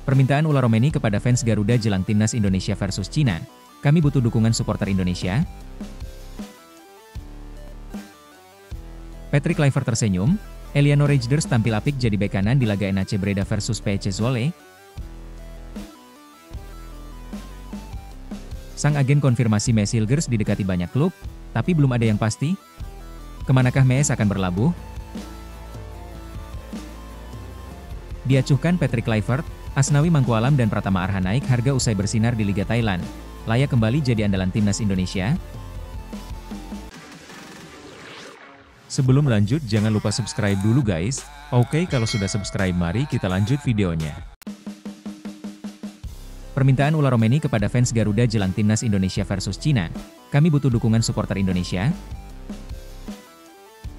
Permintaan Ula Romeni kepada fans Garuda jelang timnas Indonesia versus Cina. Kami butuh dukungan supporter Indonesia. Patrick Kluivert tersenyum. Eliano Reijnders tampil apik jadi bek kanan di laga NAC Breda versus PEC Zwolle. Sang agen konfirmasi Mees Hilgers didekati banyak klub, tapi belum ada yang pasti. Kemanakah Mees akan berlabuh? Diacuhkan Patrick Kluivert, Asnawi Mangkualam dan Pratama Arhan naik harga usai bersinar di Liga Thailand. Layak kembali jadi andalan timnas Indonesia? Sebelum lanjut jangan lupa subscribe dulu guys. Oke, kalau sudah subscribe mari kita lanjut videonya. Permintaan Ula Romeni kepada fans Garuda jelang timnas Indonesia versus Cina. Kami butuh dukungan supporter Indonesia.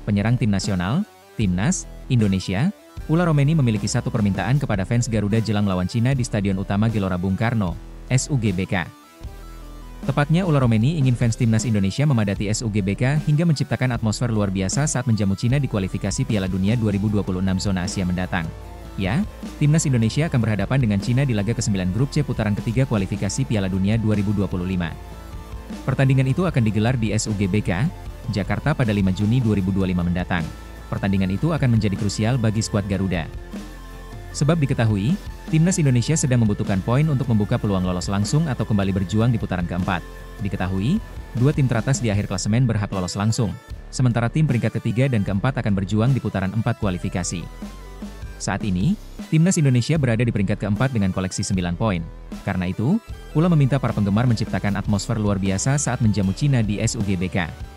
Penyerang tim nasional, Timnas Indonesia, Ula Romeni memiliki satu permintaan kepada fans Garuda jelang melawan Cina di Stadion Utama Gelora Bung Karno, SUGBK. Tepatnya Ula Romeni ingin fans timnas Indonesia memadati SUGBK hingga menciptakan atmosfer luar biasa saat menjamu Cina di kualifikasi Piala Dunia 2026 zona Asia mendatang. Ya, timnas Indonesia akan berhadapan dengan Cina di laga ke-9 grup C putaran ketiga kualifikasi Piala Dunia 2025. Pertandingan itu akan digelar di SUGBK, Jakarta pada 5 Juni 2025 mendatang. Pertandingan itu akan menjadi krusial bagi skuad Garuda. Sebab diketahui, timnas Indonesia sedang membutuhkan poin untuk membuka peluang lolos langsung atau kembali berjuang di putaran keempat. Diketahui, dua tim teratas di akhir klasemen berhak lolos langsung, sementara tim peringkat ketiga dan keempat akan berjuang di putaran 4 kualifikasi. Saat ini, timnas Indonesia berada di peringkat keempat dengan koleksi 9 poin. Karena itu, Ula meminta para penggemar menciptakan atmosfer luar biasa saat menjamu Cina di SUGBK.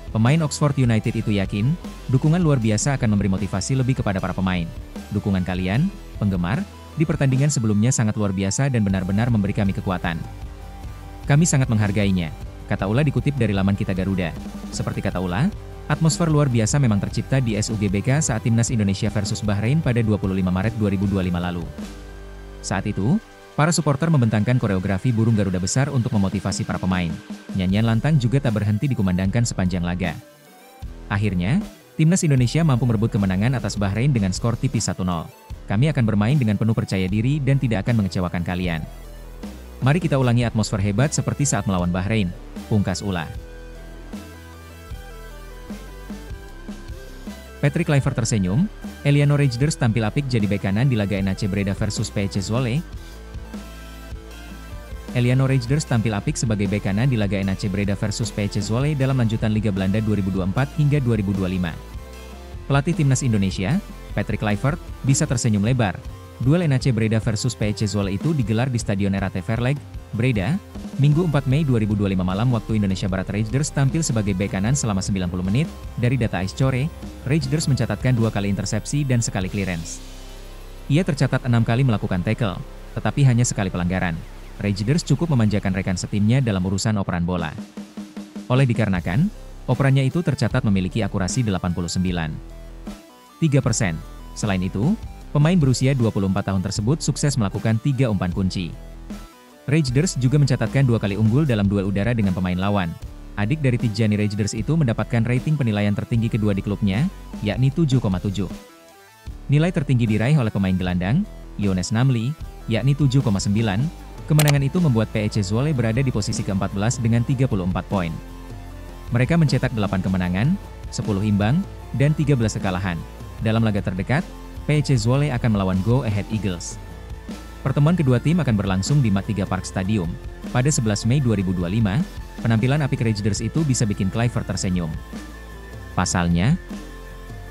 Pemain Oxford United itu yakin, dukungan luar biasa akan memberi motivasi lebih kepada para pemain. Dukungan kalian, penggemar, di pertandingan sebelumnya sangat luar biasa dan benar-benar memberi kami kekuatan. Kami sangat menghargainya, kata Ula dikutip dari laman Kita Garuda. Seperti kata Ula, atmosfer luar biasa memang tercipta di SUGBK saat timnas Indonesia versus Bahrain pada 25 Maret 2025 lalu. Saat itu, para supporter membentangkan koreografi burung Garuda besar untuk memotivasi para pemain. Nyanyian lantang juga tak berhenti dikumandangkan sepanjang laga. Akhirnya, timnas Indonesia mampu merebut kemenangan atas Bahrain dengan skor tipis 1-0. Kami akan bermain dengan penuh percaya diri dan tidak akan mengecewakan kalian. Mari kita ulangi atmosfer hebat seperti saat melawan Bahrain, pungkas Ula. Patrick Kluivert tersenyum. Eliano Reijnders tampil apik jadi bek kanan di laga NAC Breda versus PEC Zwolle. Eliano Reijnders tampil apik sebagai bek kanan di laga NAC Breda versus PEC Zwolle dalam lanjutan Liga Belanda 2024 hingga 2025. Pelatih timnas Indonesia, Patrick Kluivert, bisa tersenyum lebar. Duel NAC Breda versus PEC Zwolle itu digelar di Stadion RAT Verleg, Breda, Minggu 4 Mei 2025 malam waktu Indonesia Barat. Reijnders tampil sebagai bek kanan selama 90 menit. Dari data Icecore, Reijnders mencatatkan 2 kali intersepsi dan sekali clearance. Ia tercatat 6 kali melakukan tackle, tetapi hanya sekali pelanggaran. Reijnders cukup memanjakan rekan setimnya dalam urusan operan bola. Oleh dikarenakan, operannya itu tercatat memiliki akurasi 89,3%. Selain itu, pemain berusia 24 tahun tersebut sukses melakukan 3 umpan kunci. Reijnders juga mencatatkan 2 kali unggul dalam duel udara dengan pemain lawan. Adik dari Tijjani Reijnders itu mendapatkan rating penilaian tertinggi kedua di klubnya, yakni 7,7. Nilai tertinggi diraih oleh pemain gelandang, Younes Namli, yakni 7,9. Kemenangan itu membuat PEC Zwolle berada di posisi ke-14 dengan 34 poin. Mereka mencetak 8 kemenangan, 10 imbang, dan 13 kekalahan. Dalam laga terdekat, PEC Zwolle akan melawan Go Ahead Eagles. Pertemuan kedua tim akan berlangsung di Mat3 Park Stadium. Pada 11 Mei 2025, penampilan apik Reijnders itu bisa bikin Kluivert tersenyum. Pasalnya,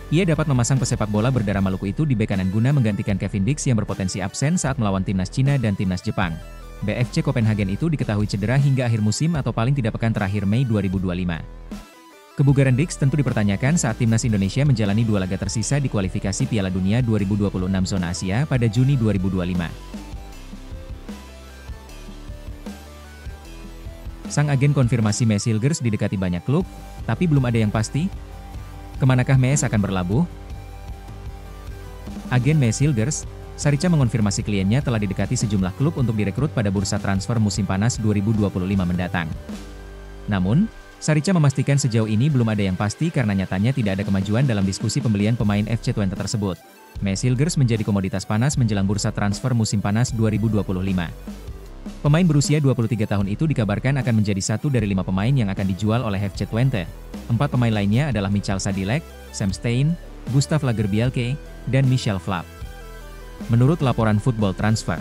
ia dapat memasang pesepak bola berdarah Maluku itu di bek kanan guna menggantikan Kevin Dix yang berpotensi absen saat melawan timnas Cina dan timnas Jepang. BFC Copenhagen itu diketahui cedera hingga akhir musim atau paling tidak pekan terakhir Mei 2025. Kebugaran Dix tentu dipertanyakan saat timnas Indonesia menjalani 2 laga tersisa di kualifikasi Piala Dunia 2026 zona Asia pada Juni 2025. Sang agen konfirmasi Mees Hilgers didekati banyak klub, tapi belum ada yang pasti. Kemanakah Mees akan berlabuh? Agen Mees Hilgers, Sarica mengonfirmasi kliennya telah didekati sejumlah klub untuk direkrut pada bursa transfer musim panas 2025 mendatang. Namun, Sarica memastikan sejauh ini belum ada yang pasti karena nyatanya tidak ada kemajuan dalam diskusi pembelian pemain FC Twente tersebut. Maes Hilgers menjadi komoditas panas menjelang bursa transfer musim panas 2025. Pemain berusia 23 tahun itu dikabarkan akan menjadi satu dari 5 pemain yang akan dijual oleh FC Twente. 4 pemain lainnya adalah Michal Sadilek, Sam Stein, Gustav Lagerbielke, dan Michel Flapp. Menurut laporan Football Transfer,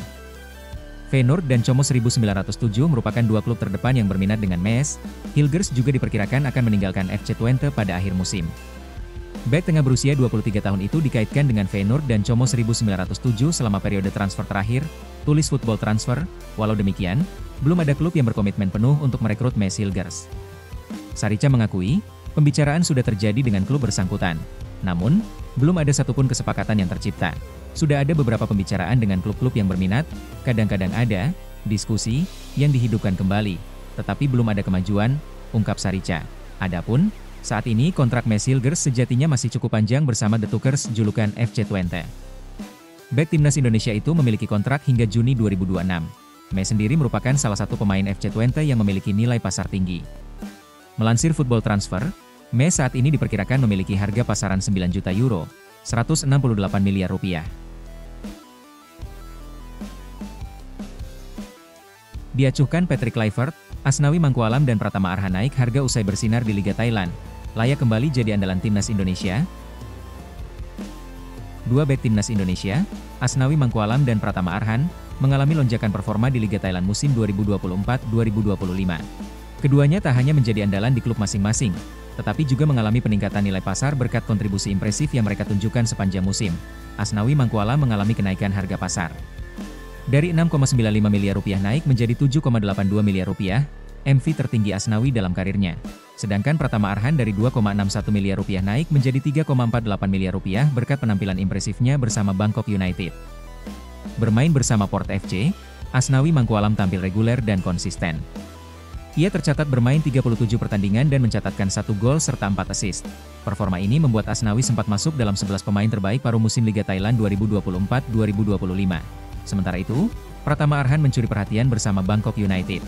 Feyenoord dan Como 1907 merupakan dua klub terdepan yang berminat dengan Maes. Hilgers juga diperkirakan akan meninggalkan FC Twente pada akhir musim. Bek tengah berusia 23 tahun itu dikaitkan dengan Feyenoord dan Como 1907 selama periode transfer terakhir, tulis Football Transfer. Walau demikian, belum ada klub yang berkomitmen penuh untuk merekrut Maes Hilgers. Sarica mengakui, pembicaraan sudah terjadi dengan klub bersangkutan. Namun, belum ada satupun kesepakatan yang tercipta. Sudah ada beberapa pembicaraan dengan klub-klub yang berminat, kadang-kadang ada diskusi yang dihidupkan kembali, tetapi belum ada kemajuan, ungkap Sarica. Adapun, saat ini kontrak Maes Hilgers sejatinya masih cukup panjang bersama The Tukers julukan FC Twente. Bek timnas Indonesia itu memiliki kontrak hingga Juni 2026. Maes sendiri merupakan salah satu pemain FC Twente yang memiliki nilai pasar tinggi. Melansir Football Transfer, Maes saat ini diperkirakan memiliki harga pasaran 9 juta euro, 168 miliar rupiah. Diacuhkan Patrick Kluivert, Asnawi Mangkualam dan Pratama Arhan naik harga usai bersinar di Liga Thailand. Layak kembali jadi andalan timnas Indonesia? Dua bek timnas Indonesia, Asnawi Mangkualam dan Pratama Arhan, mengalami lonjakan performa di Liga Thailand musim 2024-2025. Keduanya tak hanya menjadi andalan di klub masing-masing, tetapi juga mengalami peningkatan nilai pasar berkat kontribusi impresif yang mereka tunjukkan sepanjang musim. Asnawi Mangkualam mengalami kenaikan harga pasar dari 6,95 miliar rupiah naik menjadi 7,82 miliar rupiah, MV tertinggi Asnawi dalam karirnya. Sedangkan Pratama Arhan dari 2,61 miliar rupiah naik menjadi 3,48 miliar rupiah berkat penampilan impresifnya bersama Bangkok United. Bermain bersama Port FC, Asnawi Mangkualam tampil reguler dan konsisten. Ia tercatat bermain 37 pertandingan dan mencatatkan 1 gol serta 4 assist. Performa ini membuat Asnawi sempat masuk dalam 11 pemain terbaik paruh musim Liga Thailand 2024-2025. Sementara itu, Pratama Arhan mencuri perhatian bersama Bangkok United.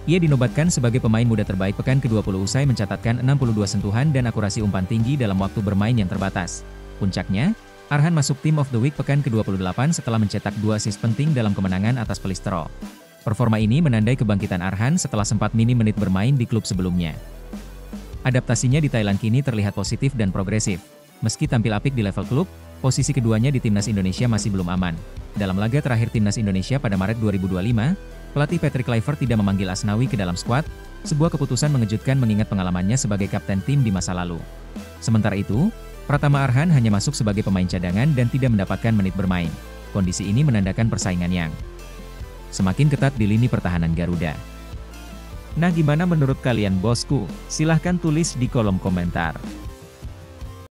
Ia dinobatkan sebagai pemain muda terbaik pekan ke-20 usai mencatatkan 62 sentuhan dan akurasi umpan tinggi dalam waktu bermain yang terbatas. Puncaknya, Arhan masuk Team of the Week pekan ke-28 setelah mencetak 2 assist penting dalam kemenangan atas Pelistro. Performa ini menandai kebangkitan Arhan setelah sempat minim menit bermain di klub sebelumnya. Adaptasinya di Thailand kini terlihat positif dan progresif. Meski tampil apik di level klub, posisi keduanya di timnas Indonesia masih belum aman. Dalam laga terakhir timnas Indonesia pada Maret 2025, pelatih Patrick Kluivert tidak memanggil Asnawi ke dalam skuad, sebuah keputusan mengejutkan mengingat pengalamannya sebagai kapten tim di masa lalu. Sementara itu, Pratama Arhan hanya masuk sebagai pemain cadangan dan tidak mendapatkan menit bermain. Kondisi ini menandakan persaingan yang semakin ketat di lini pertahanan Garuda. Nah, gimana menurut kalian bosku? Silahkan tulis di kolom komentar.